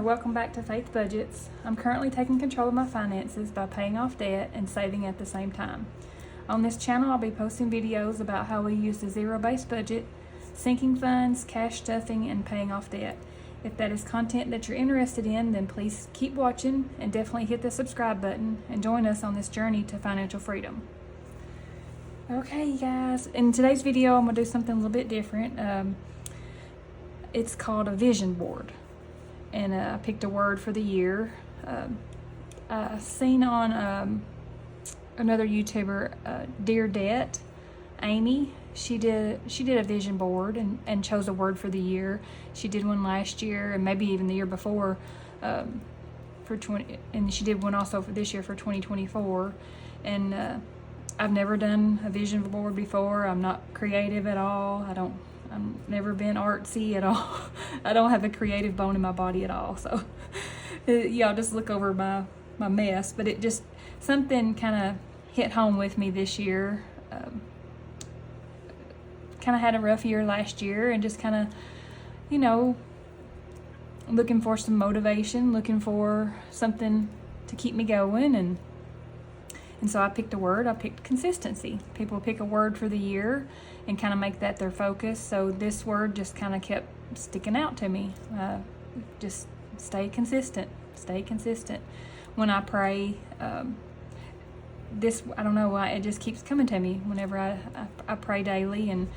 welcome back to Faith Budgets. I'm currently taking control of my finances by paying off debt and saving at the same time. On this channel, I'll be posting videos about how we use the zero-based budget, sinking funds, cash stuffing, and paying off debt. If that is content that you're interested in, then please keep watching and definitely hit the subscribe button and join us on this journey to financial freedom. Okay, you guys, in today's video, I'm going to do something a little bit different. It's called a vision board. And I picked a word for the year. I seen on another YouTuber, Dear Debt, Amy. She did a vision board and chose a word for the year. She did one last year and maybe even the year before and she did one also for this year for 2024. And I've never done a vision board before. I'm not creative at all. I've never been artsy at all. I don't have a creative bone in my body at all. So y'all just look over my mess. But it just, something kind of hit home with me this year. Kind of had a rough year last year and just kind of, looking for some motivation, looking for something to keep me going. And so I picked a word. I picked consistency. People pick a word for the year and kind of make that their focus. So this word just kind of kept sticking out to me. Just stay consistent. Stay consistent. When I pray, I don't know why, it just keeps coming to me whenever I pray daily. And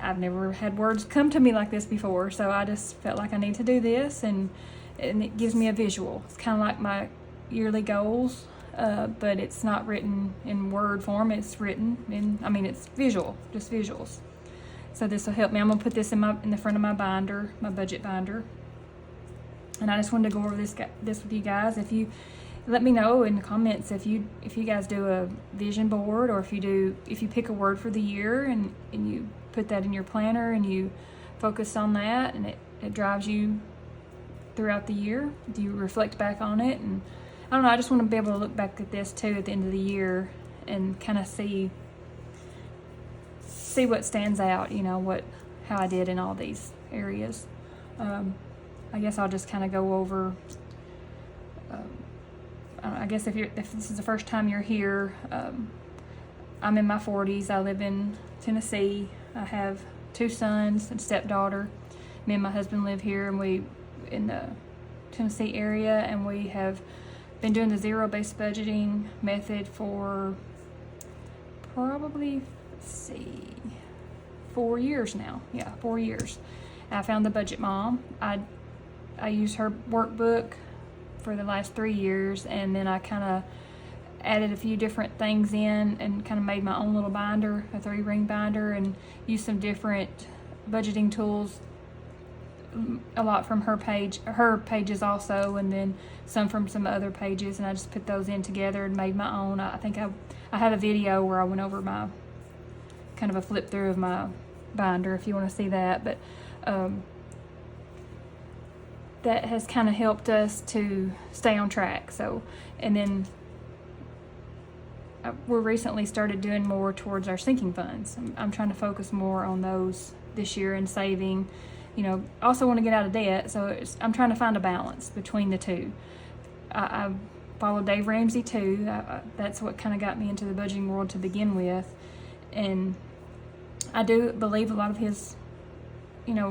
I've never had words come to me like this before. So I just felt like I need to do this. And it gives me a visual. It's kind of like my yearly goals. But it's not written in word form. It's written it's visual, just visuals. So this will help me. I'm gonna put this in the front of my binder, my budget binder. And I just wanted to go over this with you guys. If you let me know in the comments if you guys do a vision board, or if you pick a word for the year and you put that in your planner and you focus on that and it drives you throughout the year. Do you reflect back on it? And I don't know, I just want to be able to look back at this too at the end of the year and kind of see what stands out, how I did in all these areas. I guess I'll just kind of go over, I guess if this is the first time you're here, I'm in my 40s. I live in Tennessee. I have 2 sons and stepdaughter. Me and my husband live here, and we in the Tennessee area, and we have been doing the zero-based budgeting method for probably, 4 years now. Yeah, 4 years. I found the Budget Mom. I used her workbook for the last 3 years, and then I kind of added a few different things in and kind of made my own little binder, a 3-ring binder, and used some different budgeting tools. A lot from her pages also, and then some from some other pages, and I just put those in together and made my own. I think I had a video where I went over my kind of a flip through of my binder if you want to see that. But that has kind of helped us to stay on track. So, and then we're recently started doing more towards our sinking funds. I'm trying to focus more on those this year and saving. Also want to get out of debt, so I'm trying to find a balance between the two. I follow Dave Ramsey too. That's what kind of got me into the budgeting world to begin with, and I do believe a lot of his,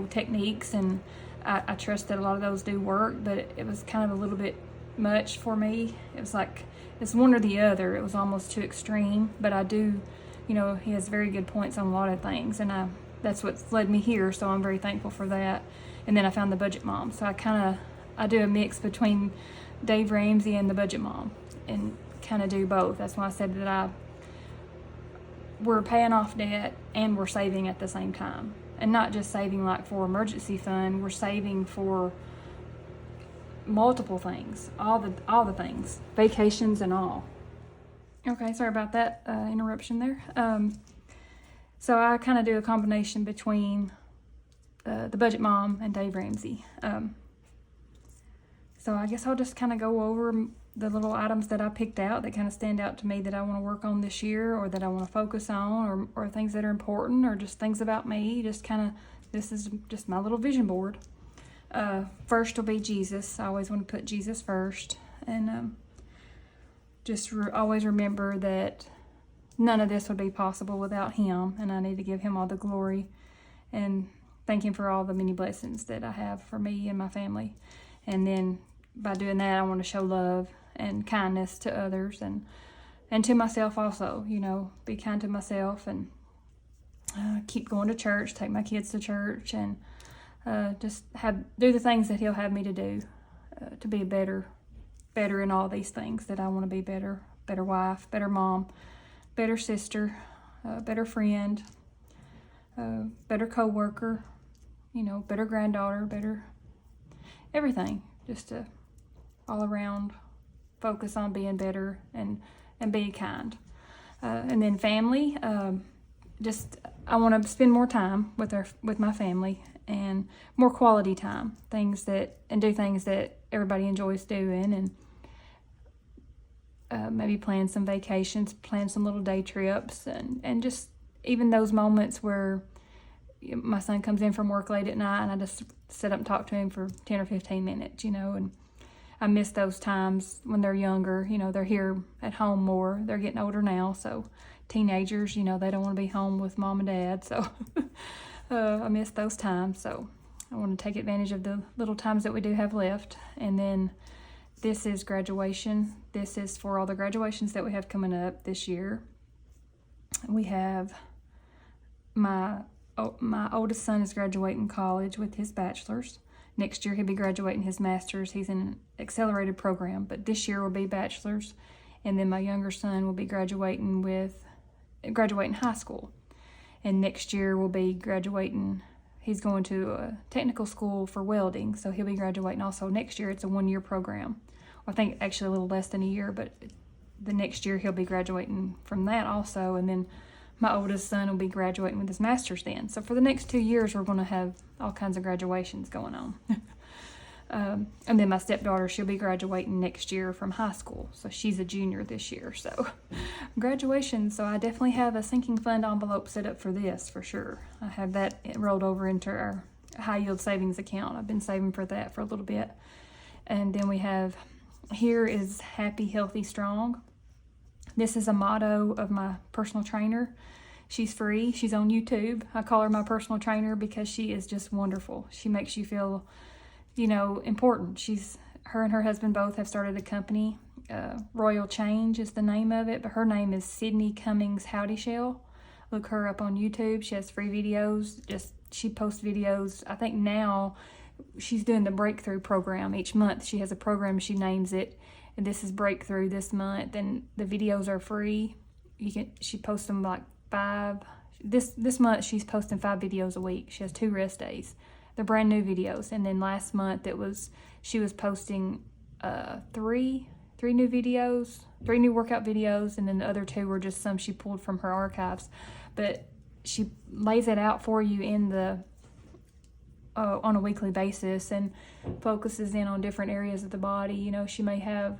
techniques, and I trust that a lot of those do work. But it was kind of a little bit much for me. It was like it's one or the other. It was almost too extreme. But I do, he has very good points on a lot of things, and that's what's led me here, so I'm very thankful for that. And then I found the Budget Mom. So I do a mix between Dave Ramsey and the Budget Mom and kind of do both. That's why I said that we're paying off debt and we're saving at the same time. And not just saving like for emergency fund, we're saving for multiple things, all the things, vacations and all. Okay, sorry about that interruption there. So I kind of do a combination between the Budget Mom and Dave Ramsey. So I guess I'll just kind of go over the little items that I picked out that kind of stand out to me that I want to work on this year, or that I want to focus on, or things that are important, or just things about me. This is just my little vision board. First will be Jesus. I always want to put Jesus first, and always remember that none of this would be possible without him, and I need to give him all the glory and thank him for all the many blessings that I have for me and my family. And then by doing that, I want to show love and kindness to others and to myself also, be kind to myself, and keep going to church, take my kids to church, and just do the things that he'll have me to do to be better in all these things that I want to be better wife, better mom, better sister, better friend, better co-worker, better granddaughter, better everything. Just to all around focus on being better and being kind. And then family, I want to spend more time with my family and more quality time, do things that everybody enjoys doing, and maybe plan some vacations, plan some little day trips, and just even those moments where my son comes in from work late at night and I just sit up and talk to him for 10 or 15 minutes, and I miss those times when they're younger. They're here at home more. They're getting older now, so teenagers, they don't want to be home with mom and dad, so I miss those times. So I want to take advantage of the little times that we do have left. And then this is graduation. This is for all the graduations that we have coming up this year. We have my oldest son is graduating college with his bachelor's. Next year he'll be graduating his master's. He's in an accelerated program, but this year will be bachelor's. And then my younger son will be graduating high school. And next year will be graduating. He's going to a technical school for welding, so he'll be graduating also next year. It's a 1-year program. I think actually a little less than a year, but the next year he'll be graduating from that also. And then my oldest son will be graduating with his master's then. So for the next 2 years, we're going to have all kinds of graduations going on. And then my stepdaughter, she'll be graduating next year from high school. So she's a junior this year. So graduation. So I definitely have a sinking fund envelope set up for this for sure. I have that rolled over into our high yield savings account. I've been saving for that for a little bit. And then we have, here is happy, healthy, strong. This is a motto of my personal trainer. She's free. She's on YouTube. I call her my personal trainer because she is just wonderful. She makes you feel, important. Her and her husband both have started a company. Royal Change is the name of it, but her name is Sydney Cummings Howdy Shell. Look her up on YouTube. She has free videos. She posts videos. I think now she's doing the Breakthrough program. Each month she has a program, she names it. And this is Breakthrough this month, and the videos are free. She posts them like 5. This month she's posting 5 videos a week. She has 2 rest days. They're brand new videos. And then last month she was posting 3 new videos, 3 new workout videos, and then the other 2 were just some she pulled from her archives. But she lays it out for you on a weekly basis and focuses in on different areas of the body. She may have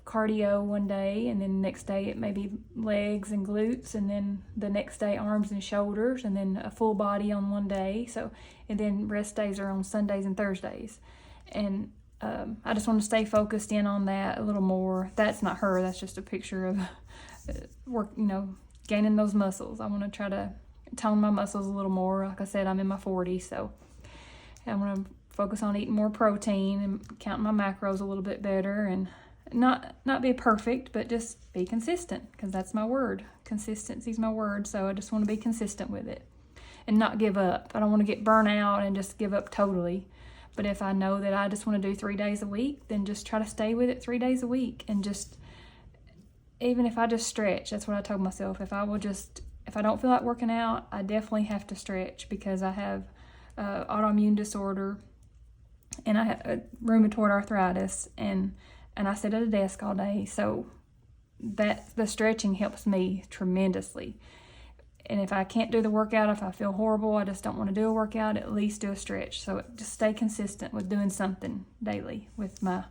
cardio one day, and then the next day it may be legs and glutes, and then the next day arms and shoulders, and then a full body on one day. And then rest days are on Sundays and Thursdays. And I just want to stay focused in on that a little more. That's not her. That's just a picture of work, gaining those muscles. I want to try to tone my muscles a little more. Like I said, I'm in my 40s, so I want to focus on eating more protein and counting my macros a little bit better, and not be perfect, but just be consistent, because that's my word. Consistency is my word, so I just want to be consistent with it and not give up. I don't want to get burnt out and just give up totally. But if I know that I just want to do 3 days a week, then just try to stay with it 3 days a week. And even if I just stretch, that's what I told myself. If I don't feel like working out, I definitely have to stretch, because I have autoimmune disorder and I have rheumatoid arthritis, and I sit at a desk all day. So that the stretching helps me tremendously. And if I can't do the workout, if I feel horrible, I just don't want to do a workout, at least do a stretch. So just stay consistent with doing something daily with my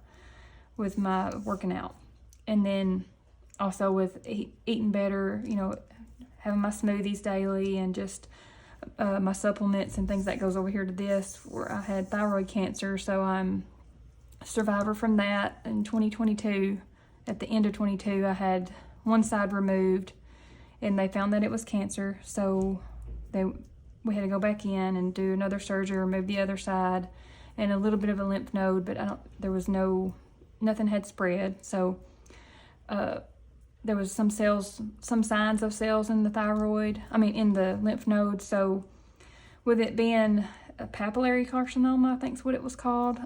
working out. And then also with eating better, having my smoothies daily, and just my supplements and things that goes over here to this, where I had thyroid cancer. So I'm a survivor from that. In 2022, at the end of 22, I had one side removed, and they found that it was cancer. So we had to go back in and do another surgery, remove the other side, and a little bit of a lymph node, but there was nothing had spread. So there was some signs of cells in the thyroid, in the lymph node. So with it being a papillary carcinoma, I think is what it was called,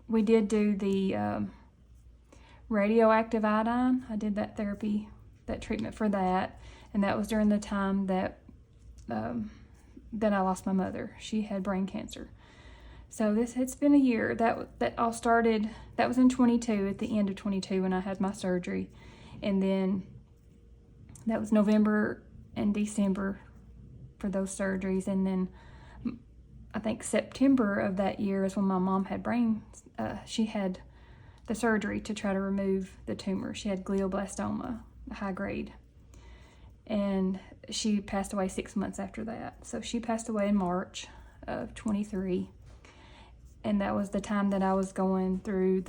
we did do the radioactive iodine. I did that therapy, that treatment for that, and that was during the time that I lost my mother. She had brain cancer. So it's been a year. That all started, that was in 22, at the end of 22 when I had my surgery. And then that was November and December for those surgeries. And then I think September of that year is when my mom had she had the surgery to try to remove the tumor. She had glioblastoma, high grade. And she passed away 6 months after that. So she passed away in March of 23. And that was the time that I was going through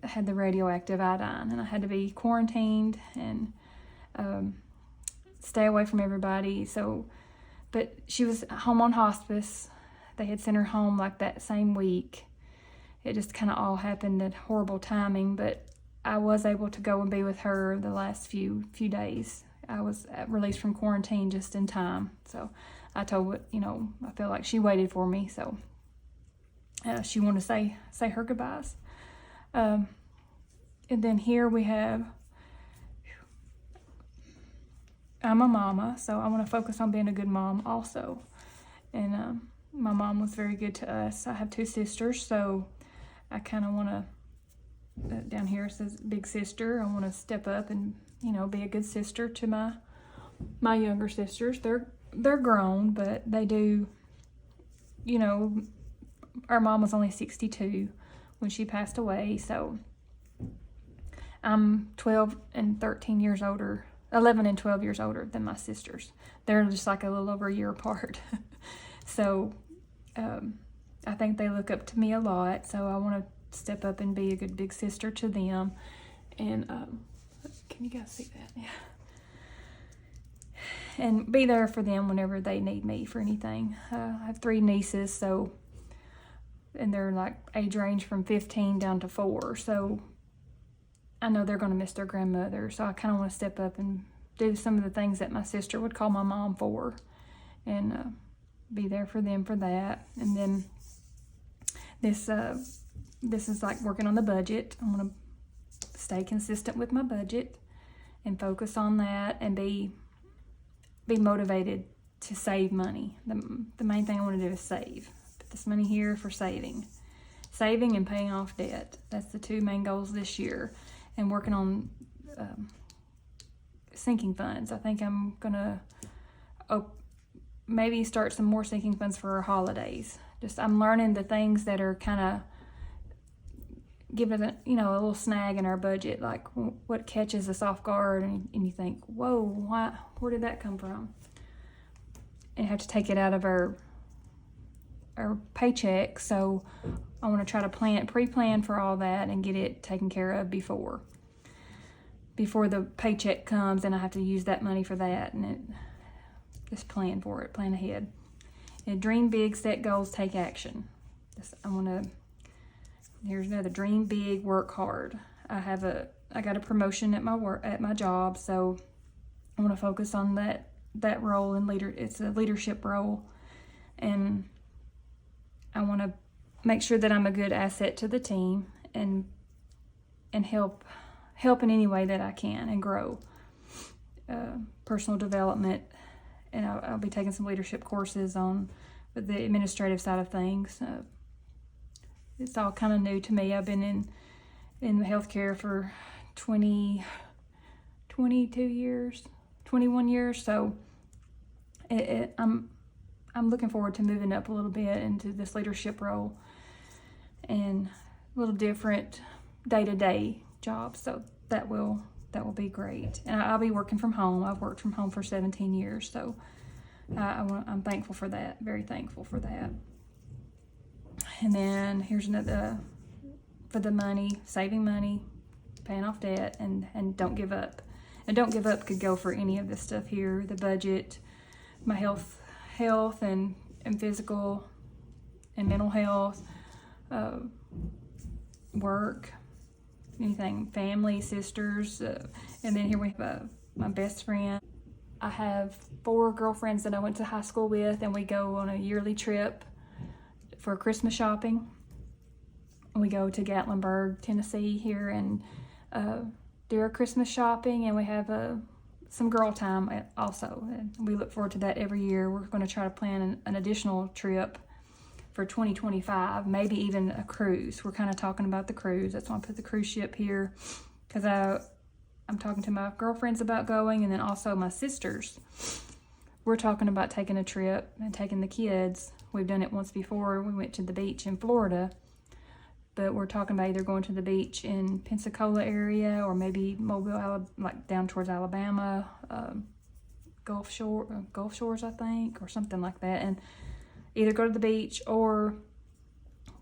I had the radioactive iodine, and I had to be quarantined and stay away from everybody. So, but she was home on hospice. They had sent her home like that same week. It just kind of all happened at horrible timing, but I was able to go and be with her the last few days. I was released from quarantine just in time. So I told, I feel like she waited for me. So she wanted to say her goodbyes. And then here we have, I'm a mama, so I want to focus on being a good mom also. And my mom was very good to us. I have 2 sisters, so I kind of want to, down here it says big sister. I want to step up and, be a good sister to my younger sisters. They're grown, but they do, our mom was only 62 when she passed away, so I'm 12 and 13 years older, 11 and 12 years older than my sisters. They're just like a little over a year apart. So I think they look up to me a lot, so I want to step up and be a good big sister to them. And can you guys see that? Yeah. And be there for them whenever they need me for anything. I have 3 nieces, and they're like age range from 15 down to 4. So I know they're going to miss their grandmother. So I kind of want to step up and do some of the things that my sister would call my mom for, and be there for them for that. And then this is like working on the budget. I want to stay consistent with my budget and focus on that, and be motivated to save money. The main thing I want to do is save. Put this money here for saving and paying off debt. That's the 2 main goals this year. And working on sinking funds. I think I'm gonna maybe start some more sinking funds for our holidays. I'm learning the things that are kind of giving a little snag in our budget, like what catches us off guard, and you think, whoa, where did that come from? And have to take it out of our paycheck. So I want to try to pre-plan for all that and get it taken care of before the paycheck comes, and I have to use that money for that, and just plan for it, plan ahead. And dream big, set goals, take action. Here's another: dream big, work hard. I got a promotion at my job, so I want to focus on that role and it's a leadership role, and I want to make sure that I'm a good asset to the team and help in any way that I can, and grow personal development. And I'll be taking some leadership courses on the administrative side of things. It's all kind of new to me. I've been in healthcare for 21 years. So I'm looking forward to moving up a little bit into this leadership role, and a little different day-to-day job. So that will be great. And I'll be working from home. I've worked from home for 17 years. So I'm thankful for that, very thankful for that. And then here's another, for the money, saving money, paying off debt, and don't give up. And don't give up could go for any of this stuff here, the budget, my health and physical and mental health, work, anything, family, sisters, and then here we have my best friend. I have 4 girlfriends that I went to high school with, and we go on a yearly trip for Christmas shopping. We go to Gatlinburg, Tennessee here, and do our Christmas shopping, and we have some girl time also. And we look forward to that every year. We're going to try to plan an additional trip for 2025, maybe even a cruise. We're kind of talking about the cruise. That's why I put the cruise ship here, because I'm talking to my girlfriends about going, and then also my sisters. We're talking about taking a trip and taking the kids. We've done it once before. We went to the beach in Florida, but we're talking about either going to the beach in Pensacola area or maybe Mobile, like down towards Alabama, Gulf Shores, I think, or something like that. And either go to the beach, or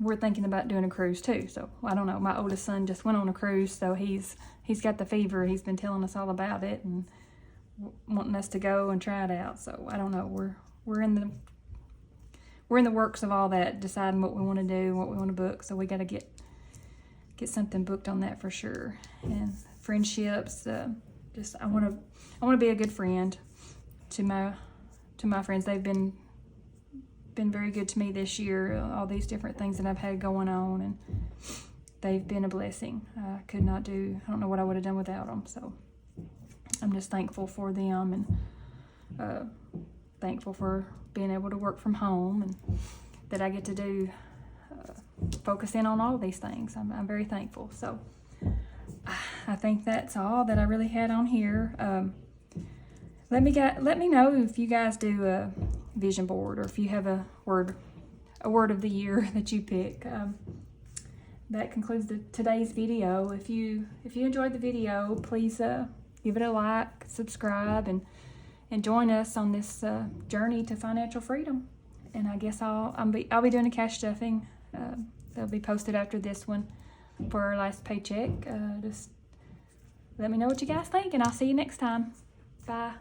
we're thinking about doing a cruise too. So I don't know. My oldest son just went on a cruise, so he's got the fever. He's been telling us all about it and wanting us to go and try it out. So I don't know. We're in the works of all that, deciding what we want to do, what we want to book. So we got to get something booked on that for sure. And friendships, just I want to be a good friend to my friends. They've been very good to me this year. All these different things that I've had going on, and they've been a blessing. I don't know what I would have done without them. So I'm just thankful for them, and thankful for being able to work from home, and that I get to do, focus in on all these things. I'm very thankful. So I think that's all that I really had on here. Let me know if you guys do a vision board, or if you have a word of the year that you pick. That concludes today's video. If you enjoyed the video, please give it a like, subscribe, and join us on this journey to financial freedom. And I guess I'll be doing a cash stuffing. That'll be posted after this one for our last paycheck. Just let me know what you guys think, and I'll see you next time. Bye.